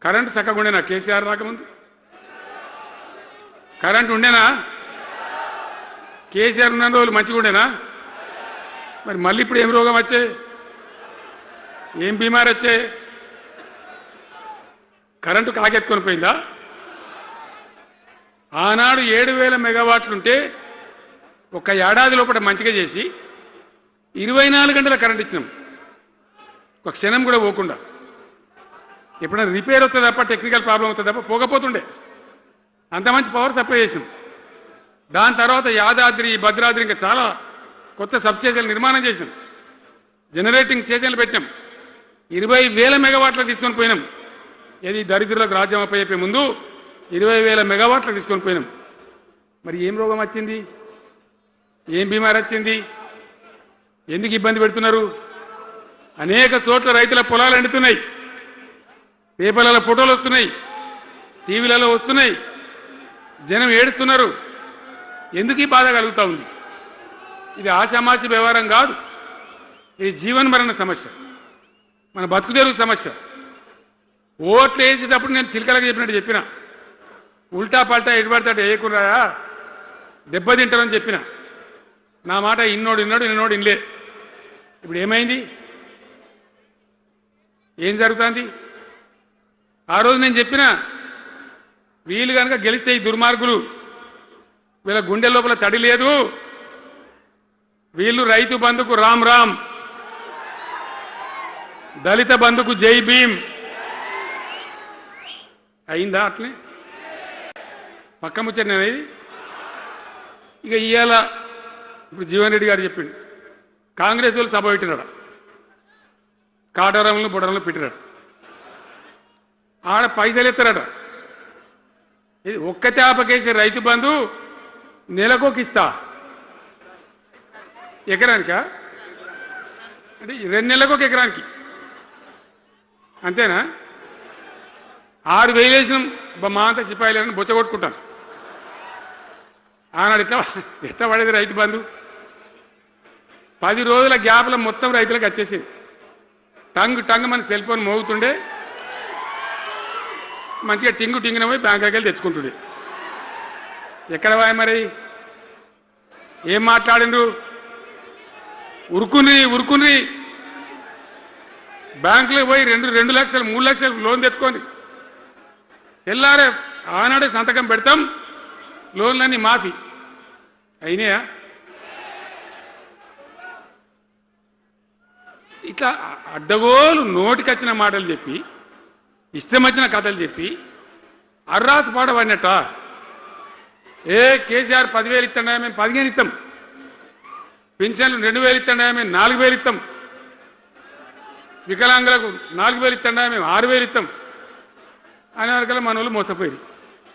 Current చక్కగా ఉండేనా కేసీఆర్ రాకముందు? కరెంటు ఉండేనా? కేసీఆర్ ఉన్న రోజులు మంచిగా ఉండేనా? మరి మళ్ళీ ఇప్పుడు ఏం రోగం వచ్చే, ఏం బీమారు వచ్చే? కరెంటు కాకెత్తుకొని పోయిందా? ఆనాడు 7,000 మెగావాట్లుంటే ఒక ఏడాది లోపల మంచిగా చేసి 24 గంటల కరెంట్ ఇచ్చినాం, ఒక క్షణం కూడా పోకుండా. ఎప్పుడైనా రిపేర్ అవుతుంది తప్ప, టెక్నికల్ ప్రాబ్లం అవుతుంది తప్ప పోకపోతుండే. అంత మంచి పవర్ సప్లై చేసినాం. దాని తర్వాత యాదాద్రి, భద్రాద్రి ఇంకా చాలా కొత్త సబ్స్టేషన్లు నిర్మాణం చేసినాం, జనరేటింగ్ స్టేషన్లు పెట్టినాం, 20,000 మెగావాట్లకు తీసుకొని పోయినాం. ఏది దరిద్రులకు రాజ్యం అప్పయ్యే ముందు 20,000 మెగావాట్లకు తీసుకొని పోయినాం. మరి ఏం రోగం వచ్చింది? ఏం బీమారి వచ్చింది? ఎందుకు ఇబ్బంది పెడుతున్నారు? అనేక చోట్ల రైతుల పొలాలు ఎండుతున్నాయి, పేపర్లలో ఫోటోలు వస్తున్నాయి, టీవీలలో వస్తున్నాయి, జనం ఏడుస్తున్నారు. ఎందుకు ఈ బాధ కలుగుతూ ఉంది? ఇది ఆషామాషి వ్యవహారం కాదు, ఇది జీవన్మరణ సమస్య, మన బతుకు తెరుగు సమస్య. ఓట్లు వేసేటప్పుడు నేను చిలకలకు చెప్పిన ఉల్టా పల్టా ఎటుపడతాడు వేయకుండా దెబ్బతింటారని చెప్పిన. నా మాట ఇన్నోడు ఇనలే. ఇప్పుడు ఏమైంది? ఏం జరుగుతుంది? ఆ రోజు నేను చెప్పిన, వీళ్ళు కనుక గెలిస్తే ఈ దుర్మార్గులు, వీళ్ళ గుండె లోపల తడి లేదు, వీళ్ళు రైతు బంధుకు రామ్ రామ్, దళిత బంధుకు జై భీమ్. అయిందా? అట్లే పక్క ముచ్చట అనేది. ఇక ఇవాళ ఇప్పుడు జీవన్ రెడ్డి గారు చెప్పిండు, కాంగ్రెస్ వాళ్ళు సభ పెట్టినాడు, కాటారంలో బుడరంలో పెట్టినాడు, ఆడ పైసలు ఎత్తారట. ఇది ఒక్క తేపకేసే రైతు బంధు నెలకొకిస్తా, ఎకరానికా అంటే 2 నెలలకు ఒక ఎకరానికి అంతేనా? 6,000 వేసినాం, మా అంతా సిపాయిలని బొచ్చ కొట్టుకుంటాను. ఆనాడు ఎట్లా పడేది రైతు బంధు? 10 రోజుల గ్యాప్లో మొత్తం రైతులకు వచ్చేసింది. టంగ్ మన సెల్ ఫోన్ మోగుతుండే, మంచిగా టింగున పోయి బ్యాంకుకి వెళ్ళి తెచ్చుకుంటుండే. ఎక్కడ పోయి మరి? ఏం మాట్లాడిండ్రు? ఉరుకుని బ్యాంకులో పోయి 2 లక్షలు 3 లక్షలు లోన్ తెచ్చుకోండి. తెల్లారే ఆనాడే సంతకం పెడతాం, లోన్లన్నీ మాఫీ అయినాయా? ఇట్లా అడ్డగోలు నోటికొచ్చిన మాటలు చెప్పి, ఇష్టం వచ్చిన కథలు చెప్పి అర్రాసు పాట పడినట్ట. కేసీఆర్ 10,000 ఇస్తాడా, మేము 15 ఇస్తాం. పింఛన్లు 2,000 ఇస్తాడా, మేము 4,000 ఇస్తాం. వికలాంగులకు 4,000 ఇస్తాడా, మేము 6,000 ఇస్తాం అనే వరకల్లా మన వాళ్ళు మోసపోయి